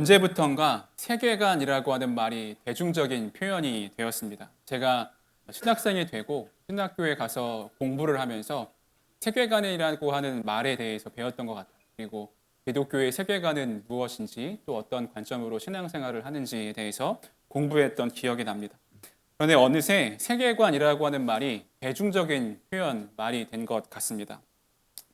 언제부턴가 세계관이라고 하는 말이 대중적인 표현이 되었습니다. 제가 신학생이 되고 신학교에 가서 공부를 하면서 세계관이라고 하는 말에 대해서 배웠던 것 같아요. 그리고 기독교의 세계관은 무엇인지 또 어떤 관점으로 신앙생활을 하는지에 대해서 공부했던 기억이 납니다. 그런데 어느새 세계관이라고 하는 말이 대중적인 표현 말이 된 것 같습니다.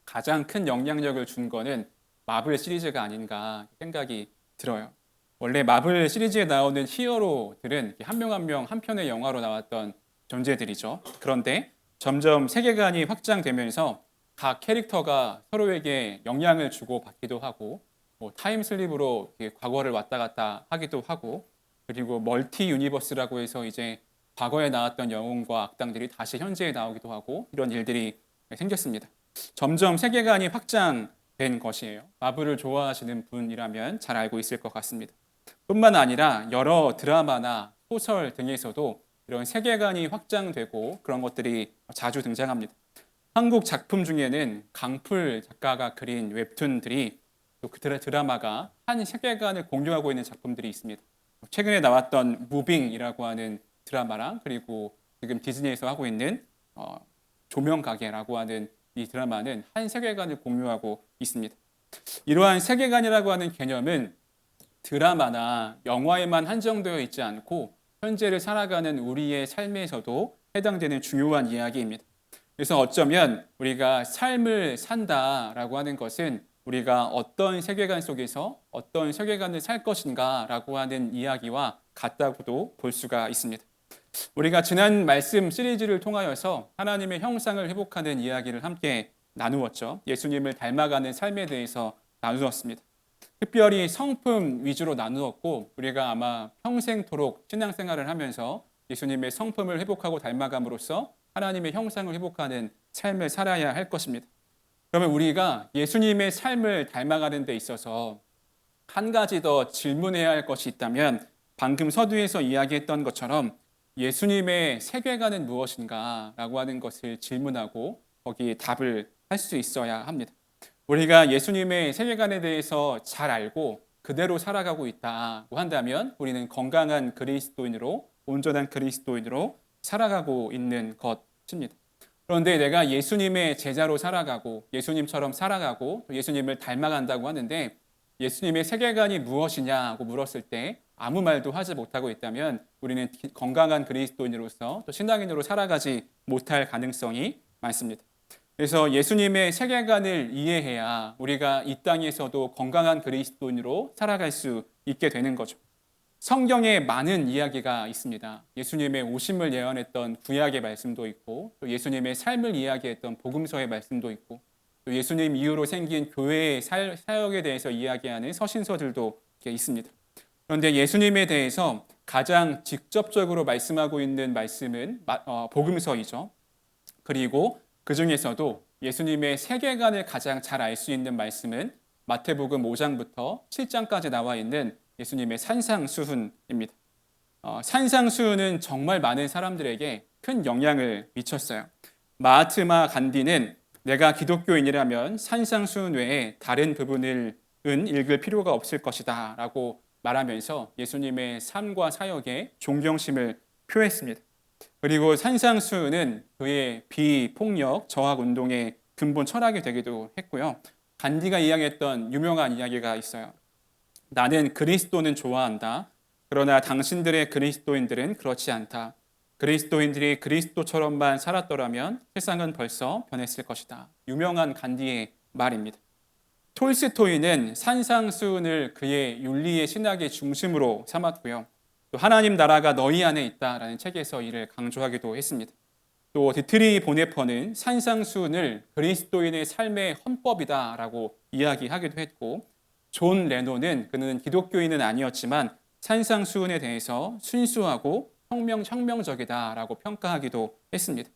가장 큰 영향력을 준 거는 마블 시리즈가 아닌가 생각이 들어요. 원래 마블 시리즈에 나오는 히어로들은 한 명 한 명 한 편의 영화로 나왔던 존재들이죠. 그런데 점점 세계관이 확장되면서 각 캐릭터가 서로에게 영향을 주고 받기도 하고 타임슬립으로 과거를 왔다 갔다 하기도 하고 그리고 멀티 유니버스라고 해서 이제 과거에 나왔던 영웅과 악당들이 다시 현재에 나오기도 하고 이런 일들이 생겼습니다. 점점 세계관이 확장된 것이에요. 마블을 좋아하시는 분이라면 잘 알고 있을 것 같습니다. 뿐만 아니라 여러 드라마나 소설 등에서도 이런 세계관이 확장되고 그런 것들이 자주 등장합니다. 한국 작품 중에는 강풀 작가가 그린 웹툰들이 또 그 드라마가 한 세계관을 공유하고 있는 작품들이 있습니다. 최근에 나왔던 무빙이라고 하는 드라마랑 그리고 지금 디즈니에서 하고 있는 조명가게라고 하는 이 드라마는 한 세계관을 공유하고 있습니다. 이러한 세계관이라고 하는 개념은 드라마나 영화에만 한정되어 있지 않고 현재를 살아가는 우리의 삶에서도 해당되는 중요한 이야기입니다. 그래서 어쩌면 우리가 삶을 산다라고 하는 것은 우리가 어떤 세계관 속에서 어떤 세계관을 살 것인가라고 하는 이야기와 같다고도 볼 수가 있습니다. 우리가 지난 말씀 시리즈를 통하여서 하나님의 형상을 회복하는 이야기를 함께 나누었죠. 예수님을 닮아가는 삶에 대해서 나누었습니다. 특별히 성품 위주로 나누었고 우리가 아마 평생토록 신앙생활을 하면서 예수님의 성품을 회복하고 닮아감으로써 하나님의 형상을 회복하는 삶을 살아야 할 것입니다. 그러면 우리가 예수님의 삶을 닮아가는 데 있어서 한 가지 더 질문해야 할 것이 있다면 방금 서두에서 이야기했던 것처럼 예수님의 세계관은 무엇인가 라고 하는 것을 질문하고 거기에 답을 할 수 있어야 합니다. 우리가 예수님의 세계관에 대해서 잘 알고 그대로 살아가고 있다고 한다면 우리는 건강한 그리스도인으로 온전한 그리스도인으로 살아가고 있는 것입니다. 그런데 내가 예수님의 제자로 살아가고 예수님처럼 살아가고 예수님을 닮아간다고 하는데 예수님의 세계관이 무엇이냐고 물었을 때 아무 말도 하지 못하고 있다면 우리는 건강한 그리스도인으로서 또 신앙인으로 살아가지 못할 가능성이 많습니다. 그래서 예수님의 세계관을 이해해야 우리가 이 땅에서도 건강한 그리스도인으로 살아갈 수 있게 되는 거죠. 성경에 많은 이야기가 있습니다. 예수님의 오심을 예언했던 구약의 말씀도 있고 또 예수님의 삶을 이야기했던 복음서의 말씀도 있고 또 예수님 이후로 생긴 교회의 사역에 대해서 이야기하는 서신서들도 있습니다. 그런데 예수님에 대해서 가장 직접적으로 말씀하고 있는 말씀은 복음서이죠. 그리고 그 중에서도 예수님의 세계관을 가장 잘 알 수 있는 말씀은 마태복음 5장부터 7장까지 나와 있는 예수님의 산상수훈입니다. 산상수훈은 정말 많은 사람들에게 큰 영향을 미쳤어요. 마하트마 간디는 내가 기독교인이라면 산상수훈 외에 다른 부분을 읽을 필요가 없을 것이다 라고 말하면서 예수님의 삶과 사역에 존경심을 표했습니다. 그리고 산상수훈은 그의 비폭력 저항운동의 근본 철학이 되기도 했고요. 간디가 이야기했던 유명한 이야기가 있어요. 나는 그리스도는 좋아한다. 그러나 당신들의 그리스도인들은 그렇지 않다. 그리스도인들이 그리스도처럼만 살았더라면 세상은 벌써 변했을 것이다. 유명한 간디의 말입니다. 톨스토이는 산상수훈을 그의 윤리의 신학의 중심으로 삼았고요. 또 하나님 나라가 너희 안에 있다라는 책에서 이를 강조하기도 했습니다. 또 디트리 보네퍼는 산상수훈을 그리스도인의 삶의 헌법이다라고 이야기하기도 했고 존 레논은 그는 기독교인은 아니었지만 산상수훈에 대해서 순수하고 혁명적이다라고 평가하기도 했습니다.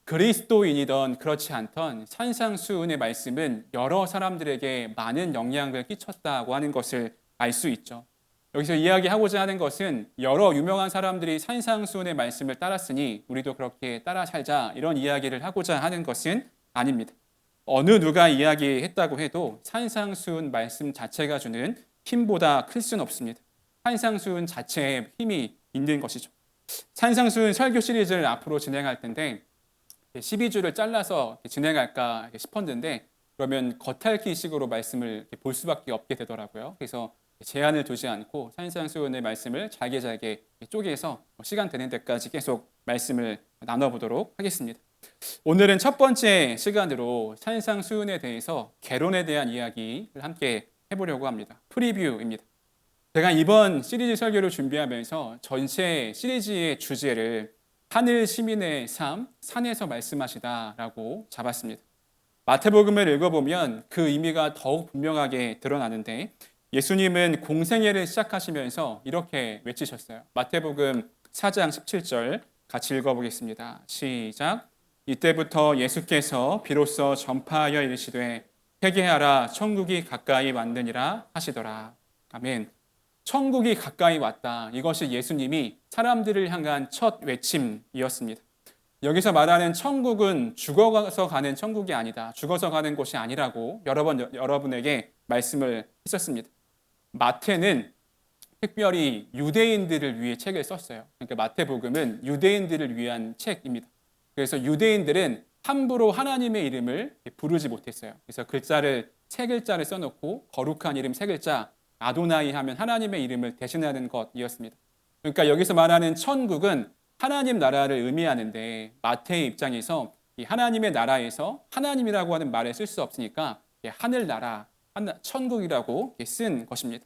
그리스도인이던 그렇지 않던 산상수훈의 말씀은 여러 사람들에게 많은 영향을 끼쳤다고 하는 것을 알 수 있죠. 여기서 이야기하고자 하는 것은 여러 유명한 사람들이 산상수훈의 말씀을 따랐으니 우리도 그렇게 따라 살자 이런 이야기를 하고자 하는 것은 아닙니다. 어느 누가 이야기했다고 해도 산상수훈 말씀 자체가 주는 힘보다 클 수는 없습니다. 산상수훈 자체에 힘이 있는 것이죠. 산상수훈 설교 시리즈를 앞으로 진행할 텐데 12주를 잘라서 진행할까 싶었는데 그러면 겉핥기식으로 말씀을 볼 수밖에 없게 되더라고요. 그래서 제한을 두지 않고 산상수훈의 말씀을 잘게 쪼개서 시간 되는 데까지 계속 말씀을 나눠보도록 하겠습니다. 오늘은 첫 번째 시간으로 산상수훈에 대해서 개론에 대한 이야기를 함께 해보려고 합니다. 프리뷰입니다. 제가 이번 시리즈 설교를 준비하면서 전체 시리즈의 주제를 하늘 시민의 삶, 산에서 말씀하시다라고 잡았습니다. 마태복음을 읽어보면 그 의미가 더욱 분명하게 드러나는데 예수님은 공생애를 시작하시면서 이렇게 외치셨어요. 마태복음 4장 17절 같이 읽어보겠습니다. 시작. 이때부터 예수께서 비로소 전파하여 이르시되 회개하라 천국이 가까이 왔느니라 하시더라. 아멘. 천국이 가까이 왔다. 이것이 예수님이 사람들을 향한 첫 외침이었습니다. 여기서 말하는 천국은 죽어서 가는 천국이 아니다. 죽어서 가는 곳이 아니라고 여러 번 여러분에게 말씀을 했었습니다. 마태는 특별히 유대인들을 위해 책을 썼어요. 그러니까 마태복음은 유대인들을 위한 책입니다. 그래서 유대인들은 함부로 하나님의 이름을 부르지 못했어요. 그래서 세 글자를 써놓고 거룩한 이름 세 글자 아도나이 하면 하나님의 이름을 대신하는 것이었습니다. 그러니까 여기서 말하는 천국은 하나님 나라를 의미하는데 마태의 입장에서 이 하나님의 나라에서 하나님이라고 하는 말을 쓸 수 없으니까 하늘나라, 천국이라고 쓴 것입니다.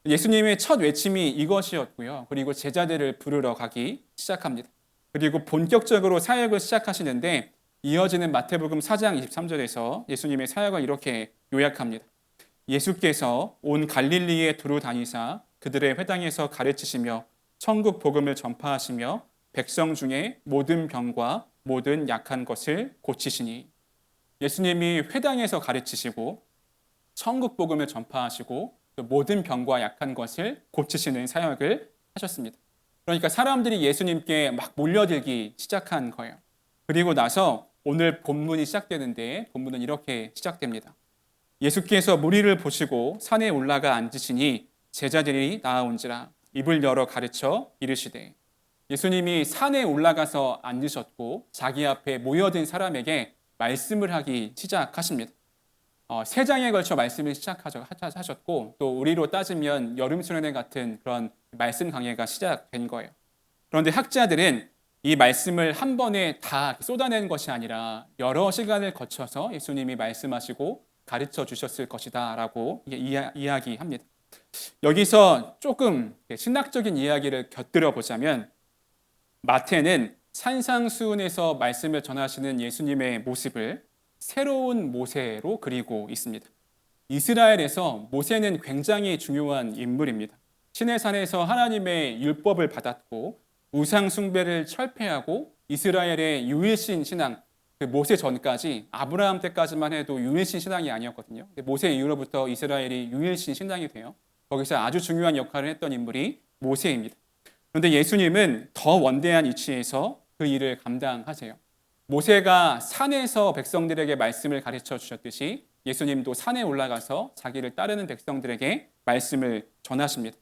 예수님의 첫 외침이 이것이었고요. 그리고 제자들을 부르러 가기 시작합니다. 그리고 본격적으로 사역을 시작하시는데 이어지는 마태복음 4장 23절에서 예수님의 사역을 이렇게 요약합니다. 예수께서 온 갈릴리에 두루 다니사 그들의 회당에서 가르치시며 천국 복음을 전파하시며 백성 중에 모든 병과 모든 약한 것을 고치시니 예수님이 회당에서 가르치시고 천국 복음을 전파하시고 또 모든 병과 약한 것을 고치시는 사역을 하셨습니다. 그러니까 사람들이 예수님께 막 몰려들기 시작한 거예요. 그리고 나서 오늘 본문이 시작되는데 본문은 이렇게 시작됩니다. 예수께서 무리를 보시고 산에 올라가 앉으시니 제자들이 나아온지라 입을 열어 가르쳐 이르시되 예수님이 산에 올라가서 앉으셨고 자기 앞에 모여든 사람에게 말씀을 하기 시작하십니다. 3장에 걸쳐 말씀을 시작하셨고 또 우리로 따지면 여름 수련회 같은 그런 말씀 강해가 시작된 거예요. 그런데 학자들은 이 말씀을 한 번에 다 쏟아내는 것이 아니라 여러 시간을 거쳐서 예수님이 말씀하시고 가르쳐 주셨을 것이다 라고 이야기합니다. 여기서 조금 신학적인 이야기를 곁들여 보자면 마태는 산상수훈에서 말씀을 전하시는 예수님의 모습을 새로운 모세로 그리고 있습니다. 이스라엘에서 모세는 굉장히 중요한 인물입니다. 시내산에서 하나님의 율법을 받았고 우상 숭배를 철폐하고 이스라엘의 유일신 신앙, 모세 전까지 아브라함 때까지만 해도 유일신 신앙이 아니었거든요. 모세 이후로부터 이스라엘이 유일신 신앙이 돼요. 거기서 아주 중요한 역할을 했던 인물이 모세입니다. 그런데 예수님은 더 원대한 위치에서 그 일을 감당하세요. 모세가 산에서 백성들에게 말씀을 가르쳐 주셨듯이 예수님도 산에 올라가서 자기를 따르는 백성들에게 말씀을 전하십니다.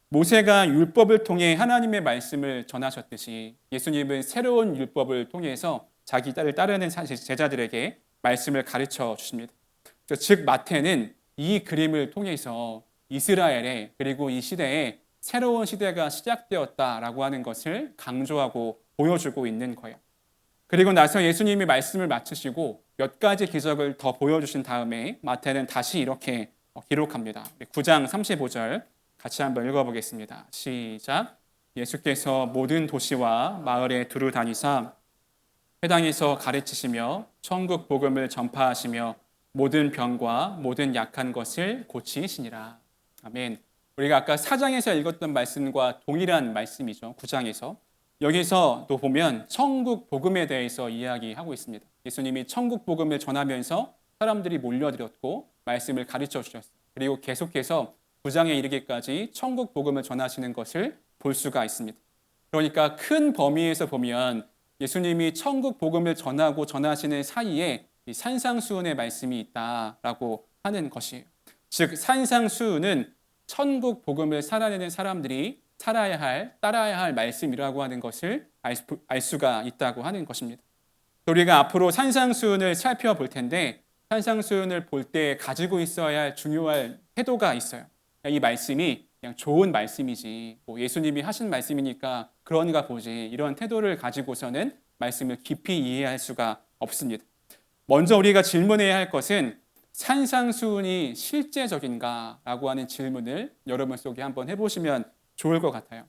모세가 율법을 통해 하나님의 말씀을 전하셨듯이 예수님은 새로운 율법을 통해서 자기를 따르는 제자들에게 말씀을 가르쳐 주십니다. 즉 마태는 이 그림을 통해서 이스라엘에 그리고 이 시대에 새로운 시대가 시작되었다라고 하는 것을 강조하고 보여주고 있는 거예요. 그리고 나서 예수님이 말씀을 마치시고 몇 가지 기적을 더 보여주신 다음에 마태는 다시 이렇게 기록합니다. 9장 35절 같이 한번 읽어보겠습니다. 시작. 예수께서 모든 도시와 마을에 두루 다니사 회당에서 가르치시며 천국 복음을 전파하시며 모든 병과 모든 약한 것을 고치시니라. 아멘. 우리가 아까 4장에서 읽었던 말씀과 동일한 말씀이죠. 9장에서. 여기서 또 보면 천국 복음에 대해서 이야기하고 있습니다. 예수님이 천국 복음을 전하면서 사람들이 몰려들었고 말씀을 가르쳐 주셨어요. 그리고 계속해서 9장에 이르기까지 천국 복음을 전하시는 것을 볼 수가 있습니다. 그러니까 큰 범위에서 보면 예수님이 천국 복음을 전하고 전하시는 사이에 이 산상수훈의 말씀이 있다라고 하는 것이에요. 즉 산상수훈은 천국 복음을 살아내는 사람들이 살아야 할, 따라야 할 말씀이라고 하는 것을 알 수가 있다고 하는 것입니다. 우리가 앞으로 산상수훈을 살펴볼 텐데 산상수훈을 볼 때 가지고 있어야 할 중요한 태도가 있어요. 이 말씀이 그냥 좋은 말씀이지, 뭐 예수님이 하신 말씀이니까 그런가 보지, 이런 태도를 가지고서는 말씀을 깊이 이해할 수가 없습니다. 먼저 우리가 질문해야 할 것은 산상수훈이 실제적인가라고 하는 질문을 여러분 속에 한번 해보시면 좋을 것 같아요.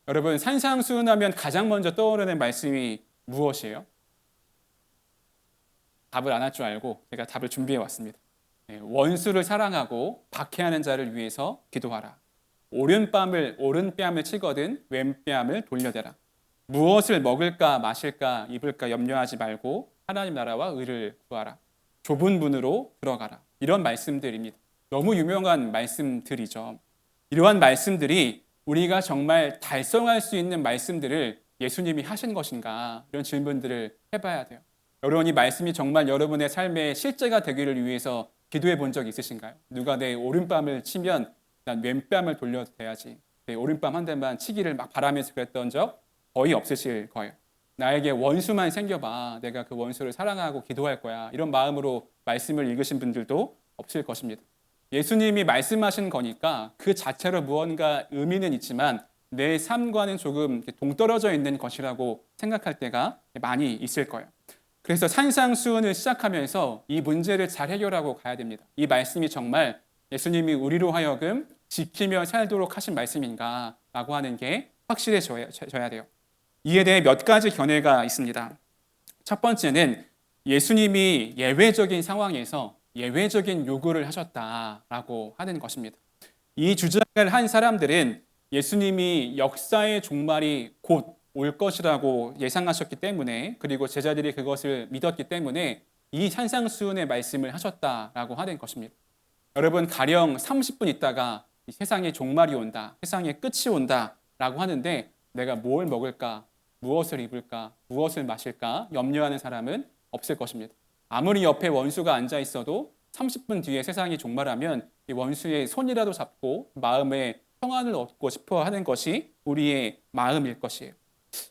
여러분, 산상수훈하면 가장 먼저 떠오르는 말씀이 무엇이에요? 답을 안 할 줄 알고 제가 답을 준비해 왔습니다. 원수를 사랑하고 박해하는 자를 위해서 기도하라. 오른뺨을 치거든 왼뺨을 돌려대라. 무엇을 먹을까 마실까 입을까 염려하지 말고 하나님 나라와 의를 구하라. 좁은 문으로 들어가라. 이런 말씀들입니다. 너무 유명한 말씀들이죠. 이러한 말씀들이 우리가 정말 달성할 수 있는 말씀들을 예수님이 하신 것인가, 이런 질문들을 해봐야 돼요. 여러분, 이 말씀이 정말 여러분의 삶의 실제가 되기를 위해서 기도해 본 적 있으신가요? 누가 내 오른뺨을 치면 난 왼뺨을 돌려대야지, 내 오른뺨 한 대만 치기를 막 바라면서 그랬던 적 거의 없으실 거예요. 나에게 원수만 생겨봐, 내가 그 원수를 사랑하고 기도할 거야, 이런 마음으로 말씀을 읽으신 분들도 없을 것입니다. 예수님이 말씀하신 거니까 그 자체로 무언가 의미는 있지만 내 삶과는 조금 동떨어져 있는 것이라고 생각할 때가 많이 있을 거예요. 그래서 산상수훈을 시작하면서 이 문제를 잘 해결하고 가야 됩니다. 이 말씀이 정말 예수님이 우리로 하여금 지키며 살도록 하신 말씀인가 라고 하는 게 확실해져야 돼요. 이에 대해 몇 가지 견해가 있습니다. 첫 번째는 예수님이 예외적인 상황에서 예외적인 요구를 하셨다라고 하는 것입니다. 이 주장을 한 사람들은 예수님이 역사의 종말이 곧 올 것이라고 예상하셨기 때문에, 그리고 제자들이 그것을 믿었기 때문에 이 산상수훈의 말씀을 하셨다라고 하는 것입니다. 여러분, 가령 30분 있다가 이 세상의 종말이 온다, 세상의 끝이 온다라고 하는데 내가 뭘 먹을까, 무엇을 입을까, 무엇을 마실까 염려하는 사람은 없을 것입니다. 아무리 옆에 원수가 앉아 있어도 30분 뒤에 세상이 종말하면 이 원수의 손이라도 잡고 마음의 평안을 얻고 싶어 하는 것이 우리의 마음일 것이에요.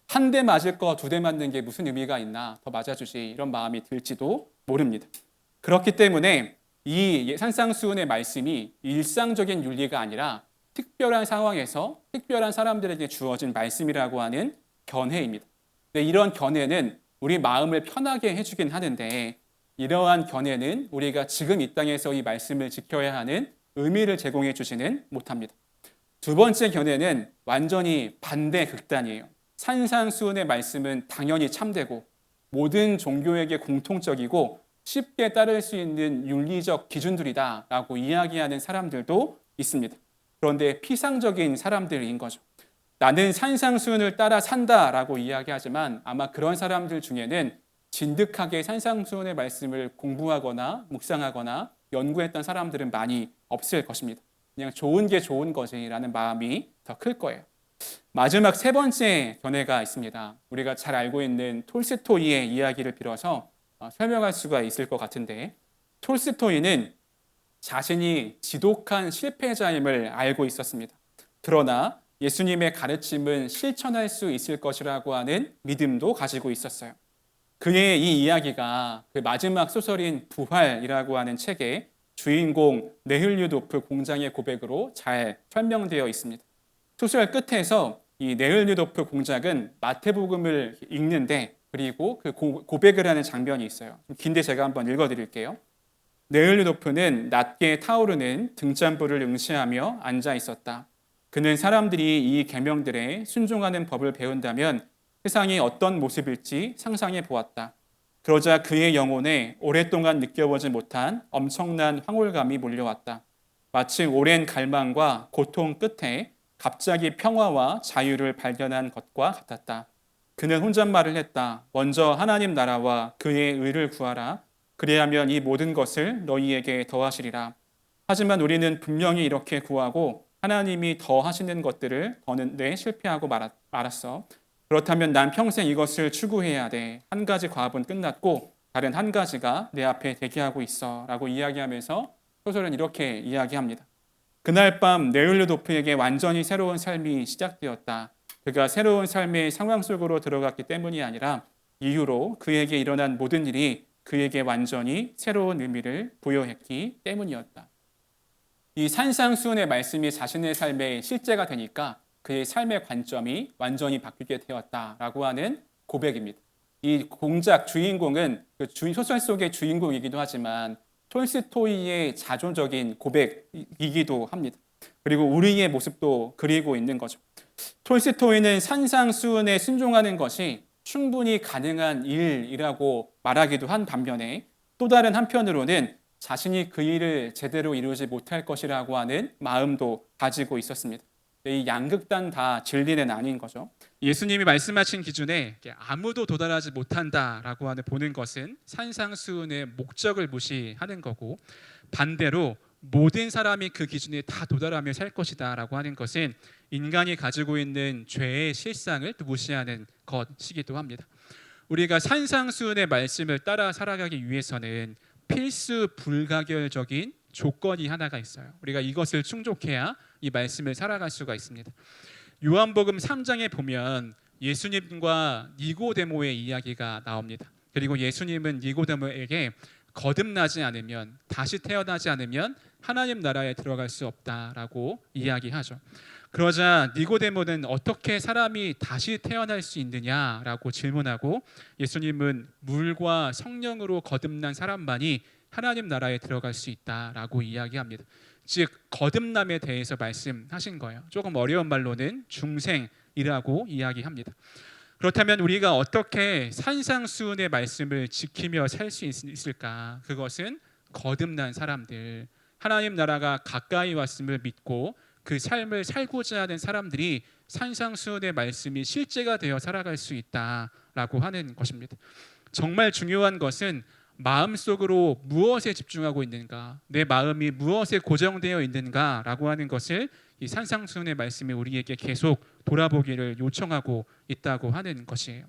한 대 맞을 거 두 대 맞는 게 무슨 의미가 있나, 더 맞아주지, 이런 마음이 들지도 모릅니다. 그렇기 때문에 이 산상수훈의 말씀이 일상적인 윤리가 아니라 특별한 상황에서 특별한 사람들에게 주어진 말씀이라고 하는 견해입니다. 근데 이런 견해는 우리 마음을 편하게 해주긴 하는데 이러한 견해는 우리가 지금 이 땅에서 이 말씀을 지켜야 하는 의미를 제공해 주지는 못합니다. 두 번째 견해는 완전히 반대 극단이에요. 산상수훈의 말씀은 당연히 참되고 모든 종교에게 공통적이고 쉽게 따를 수 있는 윤리적 기준들이다라고 이야기하는 사람들도 있습니다. 그런데 피상적인 사람들인 거죠. 나는 산상수훈을 따라 산다라고 이야기하지만 아마 그런 사람들 중에는 진득하게 산상수훈의 말씀을 공부하거나 묵상하거나 연구했던 사람들은 많이 없을 것입니다. 그냥 좋은 게 좋은 거지라는 마음이 더 클 거예요. 마지막 세 번째 견해가 있습니다. 우리가 잘 알고 있는 톨스토이의 이야기를 빌어서 설명할 수가 있을 것 같은데, 톨스토이는 자신이 지독한 실패자임을 알고 있었습니다. 그러나 예수님의 가르침은 실천할 수 있을 것이라고 하는 믿음도 가지고 있었어요. 그의 이 이야기가 그 마지막 소설인 부활이라고 하는 책에 주인공 네흘류도프 공장의 고백으로 잘 설명되어 있습니다. 소설 끝에서 이 네흘류도프 공작은 마태복음을 읽는데, 그리고 그 고백을 하는 장면이 있어요. 긴데 제가 한번 읽어드릴게요. 네흘류도프는 낮게 타오르는 등잔불을 응시하며 앉아 있었다. 그는 사람들이 이 계명들에 순종하는 법을 배운다면 세상이 어떤 모습일지 상상해 보았다. 그러자 그의 영혼에 오랫동안 느껴보지 못한 엄청난 황홀감이 몰려왔다. 마치 오랜 갈망과 고통 끝에 갑자기 평화와 자유를 발견한 것과 같았다. 그는 혼잣말을 했다. 먼저 하나님 나라와 그의 의를 구하라. 그리하면 이 모든 것을 너희에게 더하시리라. 하지만 우리는 분명히 이렇게 구하고 하나님이 더하시는 것들을 더는데 실패하고 말았어. 그렇다면 난 평생 이것을 추구해야 돼. 한 가지 과업은 끝났고 다른 한 가지가 내 앞에 대기하고 있어 라고 이야기하면서 소설은 이렇게 이야기합니다. 그날 밤 네올르도프에게 완전히 새로운 삶이 시작되었다. 그가 새로운 삶의 상황 속으로 들어갔기 때문이 아니라 이후로 그에게 일어난 모든 일이 그에게 완전히 새로운 의미를 부여했기 때문이었다. 이 산상수훈의 말씀이 자신의 삶의 실제가 되니까 그의 삶의 관점이 완전히 바뀌게 되었다라고 하는 고백입니다. 이 공작 주인공은 그 소설 속의 주인공이기도 하지만 톨스토이의 자존적인 고백이기도 합니다. 그리고 우리의 모습도 그리고 있는 거죠. 톨스토이는 산상수훈에 순종하는 것이 충분히 가능한 일이라고 말하기도 한 반면에 또 다른 한편으로는 자신이 그 일을 제대로 이루지 못할 것이라고 하는 마음도 가지고 있었습니다. 이 양극단 다 진리는 아닌 거죠. 예수님이 말씀하신 기준에 아무도 도달하지 못한다라고 하는 보는 것은 산상수훈의 목적을 무시하는 거고, 반대로 모든 사람이 그 기준에 다 도달하며 살 것이다라고 하는 것은 인간이 가지고 있는 죄의 실상을 무시하는 것이기도 합니다. 우리가 산상수훈의 말씀을 따라 살아가기 위해서는 필수 불가결적인 조건이 하나가 있어요. 우리가 이것을 충족해야 이 말씀을 살아갈 수가 있습니다. 요한복음 3장에 보면 예수님과 니고데모의 이야기가 나옵니다. 그리고 예수님은 니고데모에게 거듭나지 않으면, 다시 태어나지 않으면 하나님 나라에 들어갈 수 없다라고 이야기하죠. 그러자 니고데모는 어떻게 사람이 다시 태어날 수 있느냐라고 질문하고, 예수님은 물과 성령으로 거듭난 사람만이 하나님 나라에 들어갈 수 있다라고 이야기합니다. 즉 거듭남에 대해서 말씀하신 거예요. 조금 어려운 말로는 중생이라고 이야기합니다. 그렇다면 우리가 어떻게 산상수훈의 말씀을 지키며 살 수 있을까? 그것은 거듭난 사람들, 하나님 나라가 가까이 왔음을 믿고 그 삶을 살고자 하는 사람들이 산상수훈의 말씀이 실제가 되어 살아갈 수 있다라고 하는 것입니다. 정말 중요한 것은 마음속으로 무엇에 집중하고 있는가, 내 마음이 무엇에 고정되어 있는가라고 하는 것을 이 산상수훈의 말씀이 우리에게 계속 돌아보기를 요청하고 있다고 하는 것이에요.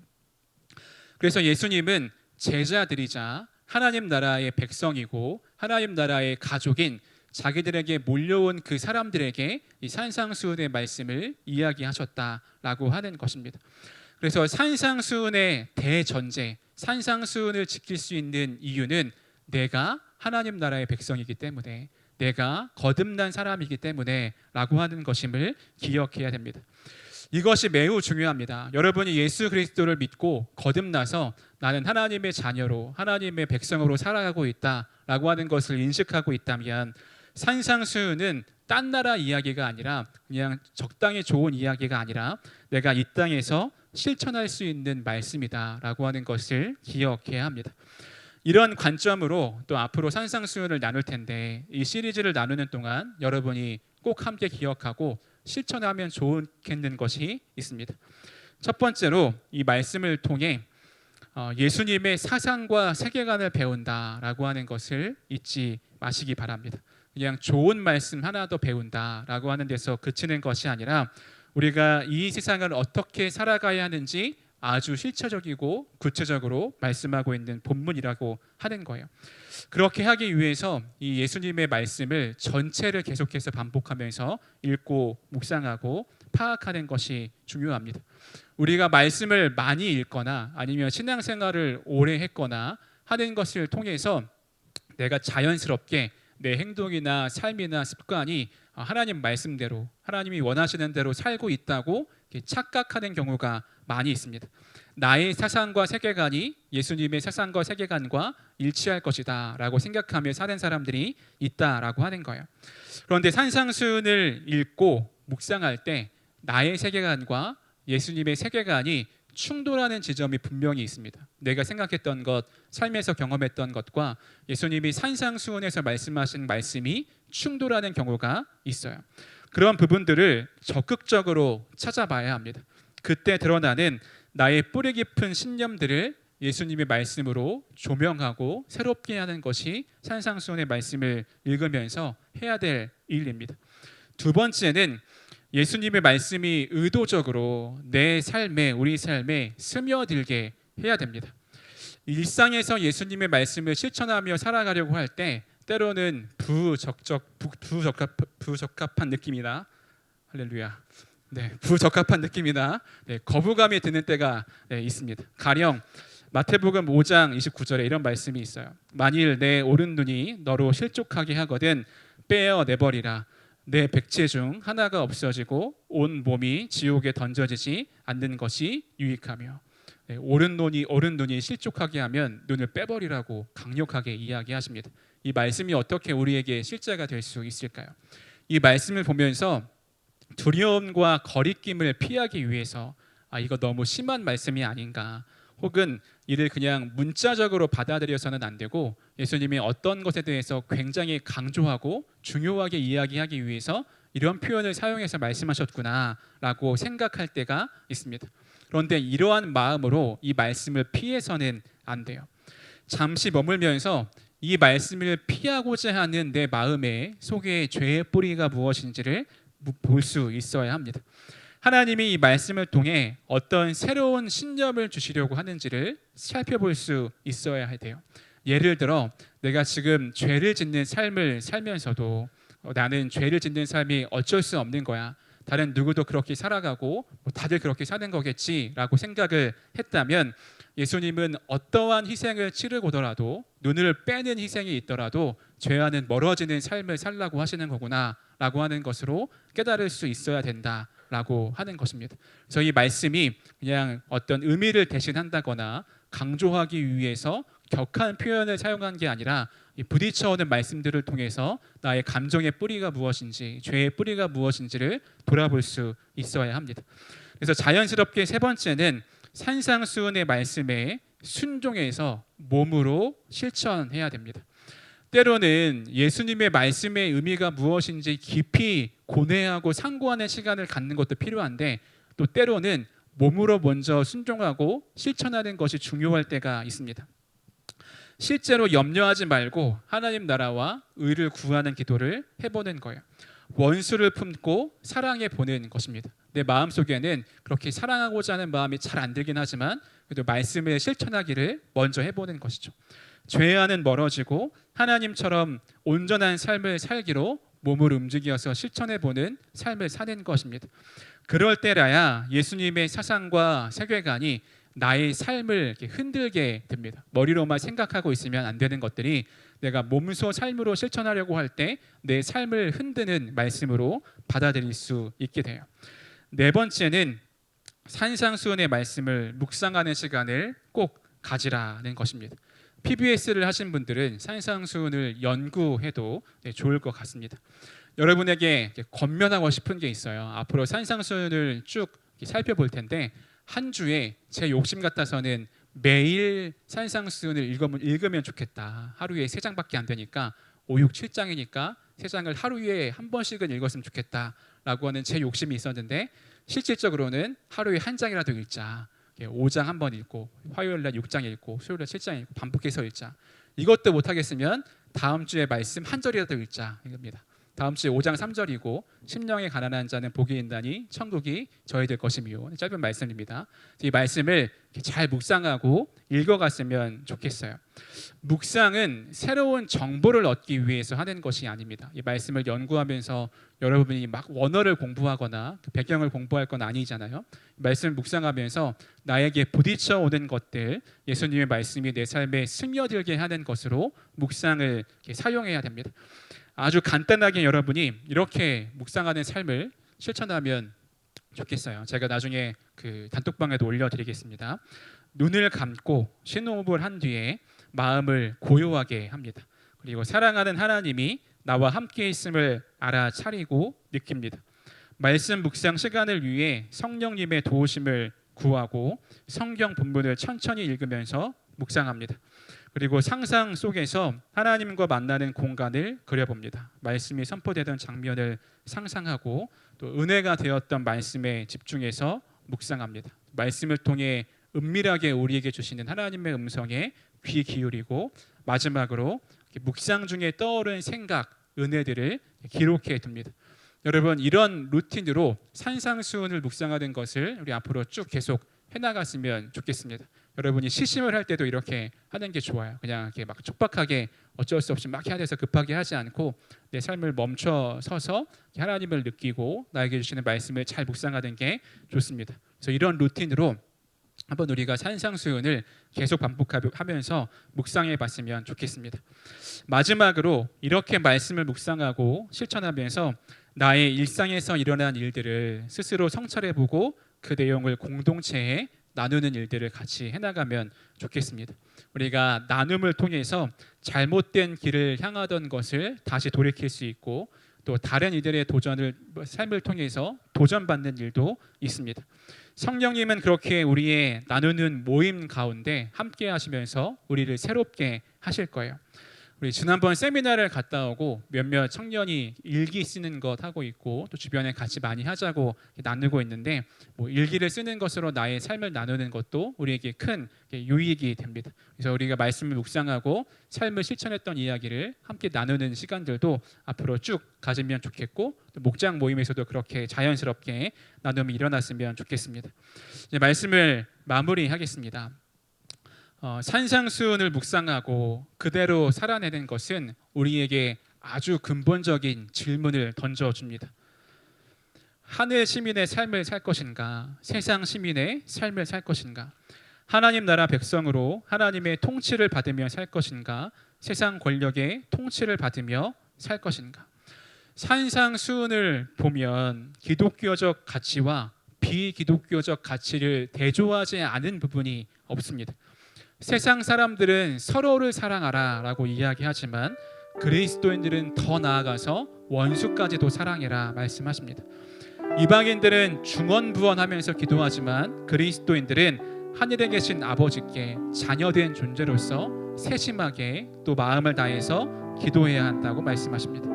그래서 예수님은 제자들이자 하나님 나라의 백성이고 하나님 나라의 가족인 자기들에게 몰려온 그 사람들에게 이 산상수훈의 말씀을 이야기하셨다라고 하는 것입니다. 그래서 산상수훈의 대전제, 산상수훈을 지킬 수 있는 이유는 내가 하나님 나라의 백성이기 때문에, 내가 거듭난 사람이기 때문에 라고 하는 것임을 기억해야 됩니다. 이것이 매우 중요합니다. 여러분이 예수 그리스도를 믿고 거듭나서 나는 하나님의 자녀로, 하나님의 백성으로 살아가고 있다라고 하는 것을 인식하고 있다면 산상수훈은 딴 나라 이야기가 아니라, 그냥 적당히 좋은 이야기가 아니라 내가 이 땅에서 실천할 수 있는 말씀이다라고 하는 것을 기억해야 합니다. 이런 관점으로 또 앞으로 산상수훈을 나눌 텐데, 이 시리즈를 나누는 동안 여러분이 꼭 함께 기억하고 실천하면 좋겠는 것이 있습니다. 첫 번째로 이 말씀을 통해 예수님의 사상과 세계관을 배운다라고 하는 것을 잊지 마시기 바랍니다. 그냥 좋은 말씀 하나 더 배운다라고 하는 데서 그치는 것이 아니라 우리가 이 세상을 어떻게 살아가야 하는지 아주 실체적이고 구체적으로 말씀하고 있는 본문이라고 하는 거예요. 그렇게 하기 위해서 이 예수님의 말씀을 전체를 계속해서 반복하면서 읽고 묵상하고 파악하는 것이 중요합니다. 우리가 말씀을 많이 읽거나 아니면 신앙생활을 오래 했거나 하는 것을 통해서 내가 자연스럽게 내 행동이나 삶이나 습관이 하나님 말씀대로, 하나님이 원하시는 대로 살고 있다고 착각하는 경우가 많이 있습니다. 나의 사상과 세계관이 예수님의 사상과 세계관과 일치할 것이다 라고 생각하며 사는 사람들이 있다라고 하는 거예요. 그런데 산상수훈을 읽고 묵상할 때 나의 세계관과 예수님의 세계관이 충돌하는 지점이 분명히 있습니다. 내가 생각했던 것, 삶에서 경험했던 것과 예수님이 산상수훈에서 말씀하신 말씀이 충돌하는 경우가 있어요. 그런 부분들을 적극적으로 찾아봐야 합니다. 그때 드러나는 나의 뿌리 깊은 신념들을 예수님의 말씀으로 조명하고 새롭게 하는 것이 산상수훈의 말씀을 읽으면서 해야 될 일입니다. 두 번째는 예수님의 말씀이 의도적으로 내 삶에, 우리 삶에 스며들게 해야 됩니다. 일상에서 예수님의 말씀을 실천하며 살아가려고 할 때 때로는 부적합한 느낌이나 할렐루야. 네, 부적합한 느낌이나 거부감이 드는 때가 있습니다. 가령 마태복음 5장 29절에 이런 말씀이 있어요. 만일 내 오른 눈이 너로 실족하게 하거든 빼어 내버리라. 내 백체 중 하나가 없어지고 온 몸이 지옥에 던져지지 않는 것이 유익하며. 오른 눈이 실족하게 하면 눈을 빼버리라고 강력하게 이야기하십니다. 이 말씀이 어떻게 우리에게 실제가 될 수 있을까요? 이 말씀을 보면서 두려움과 거리낌을 피하기 위해서 이거 너무 심한 말씀이 아닌가, 혹은 이를 그냥 문자적으로 받아들여서는 안 되고 예수님이 어떤 것에 대해서 굉장히 강조하고 중요하게 이야기하기 위해서 이런 표현을 사용해서 말씀하셨구나라고 생각할 때가 있습니다. 그런데 이러한 마음으로 이 말씀을 피해서는 안 돼요. 잠시 머물면서 이 말씀을 피하고자 하는 내 마음의 속에 죄의 뿌리가 무엇인지를 볼 수 있어야 합니다. 하나님이 이 말씀을 통해 어떤 새로운 신념을 주시려고 하는지를 살펴볼 수 있어야 돼요. 예를 들어 내가 지금 죄를 짓는 삶을 살면서도 나는 죄를 짓는 삶이 어쩔 수 없는 거야, 다른 누구도 그렇게 살아가고 다들 그렇게 사는 거겠지라고 생각을 했다면 예수님은 어떠한 희생을 치르고더라도, 눈을 빼는 희생이 있더라도 죄와는 멀어지는 삶을 살라고 하시는 거구나라고 하는 것으로 깨달을 수 있어야 된다라고 하는 것입니다. 그래서 이 말씀이 그냥 어떤 의미를 대신한다거나 강조하기 위해서 격한 표현을 사용한 게 아니라 이 부딪혀오는 말씀들을 통해서 나의 감정의 뿌리가 무엇인지, 죄의 뿌리가 무엇인지를 돌아볼 수 있어야 합니다. 그래서 자연스럽게 세 번째는 산상수훈의 말씀에 순종해서 몸으로 실천해야 됩니다. 때로는 예수님의 말씀의 의미가 무엇인지 깊이 고뇌하고 상고하는 시간을 갖는 것도 필요한데, 또 때로는 몸으로 먼저 순종하고 실천하는 것이 중요할 때가 있습니다. 실제로 염려하지 말고 하나님 나라와 의를 구하는 기도를 해보는 거예요. 원수를 품고 사랑해 보는 것입니다. 내 마음속에는 그렇게 사랑하고자 하는 마음이 잘 안 들긴 하지만 그래도 말씀을 실천하기를 먼저 해보는 것이죠. 죄와는 멀어지고 하나님처럼 온전한 삶을 살기로 몸을 움직여서 실천해보는 삶을 사는 것입니다. 그럴 때라야 예수님의 사상과 세계관이 나의 삶을 이렇게 흔들게 됩니다. 머리로만 생각하고 있으면 안 되는 것들이 내가 몸소 삶으로 실천하려고 할 때 내 삶을 흔드는 말씀으로 받아들일 수 있게 돼요. 네 번째는 산상수훈의 말씀을 묵상하는 시간을 꼭 가지라는 것입니다. PBS를 하신 분들은 산상수훈을 연구해도 좋을 것 같습니다. 여러분에게 권면하고 싶은 게 있어요. 앞으로 산상수훈을 쭉 살펴볼 텐데 한 주에 제 욕심 같아서는 매일 산상수훈을 읽으면 좋겠다. 하루에 3장밖에 안 되니까 5, 6, 7장이니까 3장을 하루에 한 번씩은 읽었으면 좋겠다라고 하는 제 욕심이 있었는데, 실질적으로는 하루에 1장이라도 읽자. 5장 한 번 읽고 화요일 날 6장 읽고 수요일 날 7장 읽고 반복해서 읽자. 이것도 못하겠으면 다음 주에 말씀 한 절이라도 읽자 이겁니다. 다음 주에 5장 3절이고 심령에 가난한 자는 복이 있나니 천국이 저희들 것이며, 짧은 말씀입니다. 이 말씀을 잘 묵상하고 읽어갔으면 좋겠어요. 묵상은 새로운 정보를 얻기 위해서 하는 것이 아닙니다. 이 말씀을 연구하면서 여러분이 막 원어를 공부하거나 배경을 공부할 건 아니잖아요. 말씀을 묵상하면서 나에게 부딪혀 오는 것들, 예수님의 말씀이 내 삶에 스며들게 하는 것으로 묵상을 사용해야 됩니다. 아주 간단하게 여러분이 이렇게 묵상하는 삶을 실천하면 좋겠어요. 제가 나중에 그 단톡방에도 올려드리겠습니다. 눈을 감고 심호흡을 한 뒤에 마음을 고요하게 합니다. 그리고 사랑하는 하나님이 나와 함께 있음을 알아차리고 느낍니다. 말씀 묵상 시간을 위해 성령님의 도우심을 구하고 성경 본문을 천천히 읽으면서 묵상합니다. 그리고 상상 속에서 하나님과 만나는 공간을 그려봅니다. 말씀이 선포되던 장면을 상상하고 또 은혜가 되었던 말씀에 집중해서 묵상합니다. 말씀을 통해 은밀하게 우리에게 주시는 하나님의 음성에 귀 기울이고 마지막으로 묵상 중에 떠오른 생각, 은혜들을 기록해 둡니다. 여러분, 이런 루틴으로 산상수훈을 묵상하는 것을 우리 앞으로 쭉 계속 해나갔으면 좋겠습니다. 여러분이 시심을 할 때도 이렇게 하는 게 좋아요. 그냥 이렇게 막 촉박하게 어쩔 수 없이 막 해야 돼서 급하게 하지 않고 내 삶을 멈춰 서서 하나님을 느끼고 나에게 주시는 말씀을 잘 묵상하는 게 좋습니다. 그래서 이런 루틴으로 한번 우리가 산상수훈을 계속 반복하면서 묵상해 봤으면 좋겠습니다. 마지막으로 이렇게 말씀을 묵상하고 실천하면서 나의 일상에서 일어난 일들을 스스로 성찰해 보고 그 내용을 공동체에 나누는 일들을 같이 해나가면 좋겠습니다. 우리가 나눔을 통해서 잘못된 길을 향하던 것을 다시 돌이킬 수 있고 또 다른 이들의 삶을 통해서 도전받는 일도 있습니다. 성령님은 그렇게 우리의 나누는 모임 가운데 함께 하시면서 우리를 새롭게 하실 거예요. 우리 지난번 세미나를 갔다 오고 몇몇 청년이 일기 쓰는 것 하고 있고 또 주변에 같이 많이 하자고 나누고 있는데 뭐 일기를 쓰는 것으로 나의 삶을 나누는 것도 우리에게 큰 유익이 됩니다. 그래서 우리가 말씀을 묵상하고 삶을 실천했던 이야기를 함께 나누는 시간들도 앞으로 쭉 가지면 좋겠고 또 목장 모임에서도 그렇게 자연스럽게 나눔이 일어났으면 좋겠습니다. 이제 말씀을 마무리하겠습니다. 산상수훈을 묵상하고 그대로 살아내는 것은 우리에게 아주 근본적인 질문을 던져줍니다. 하늘 시민의 삶을 살 것인가, 세상 시민의 삶을 살 것인가, 하나님 나라 백성으로 하나님의 통치를 받으며 살 것인가, 세상 권력의 통치를 받으며 살 것인가. 산상수훈을 보면 기독교적 가치와 비기독교적 가치를 대조하지 않은 부분이 없습니다. 세상 사람들은 서로를 사랑하라 라고 이야기하지만 그리스도인들은 더 나아가서 원수까지도 사랑해라 말씀하십니다. 이방인들은 중언부언하면서 기도하지만 그리스도인들은 하늘에 계신 아버지께 자녀된 존재로서 세심하게 또 마음을 다해서 기도해야 한다고 말씀하십니다.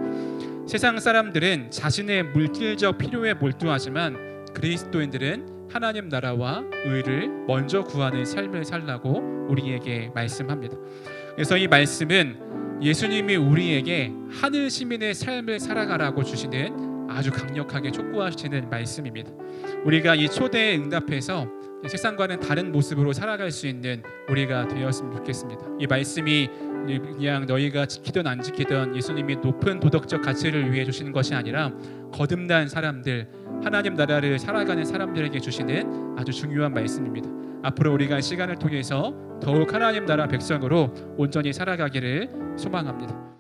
세상 사람들은 자신의 물질적 필요에 몰두하지만 그리스도인들은 하나님 나라와 의를 먼저 구하는 삶을 살라고 우리에게 말씀합니다. 그래서 이 말씀은 예수님이 우리에게 하늘 시민의 삶을 살아가라고 주시는 아주 강력하게 촉구하시는 말씀입니다. 우리가 이 초대에 응답해서 세상과는 다른 모습으로 살아갈 수 있는 우리가 되었으면 좋겠습니다. 이 말씀이 그냥 너희가 지키든 안 지키든 예수님이 높은 도덕적 가치를 위해 주시는 것이 아니라 거듭난 사람들, 하나님 나라를 살아가는 사람들에게 주시는 아주 중요한 말씀입니다. 앞으로 우리가 시간을 통해서 더욱 하나님 나라 백성으로 온전히 살아가기를 소망합니다.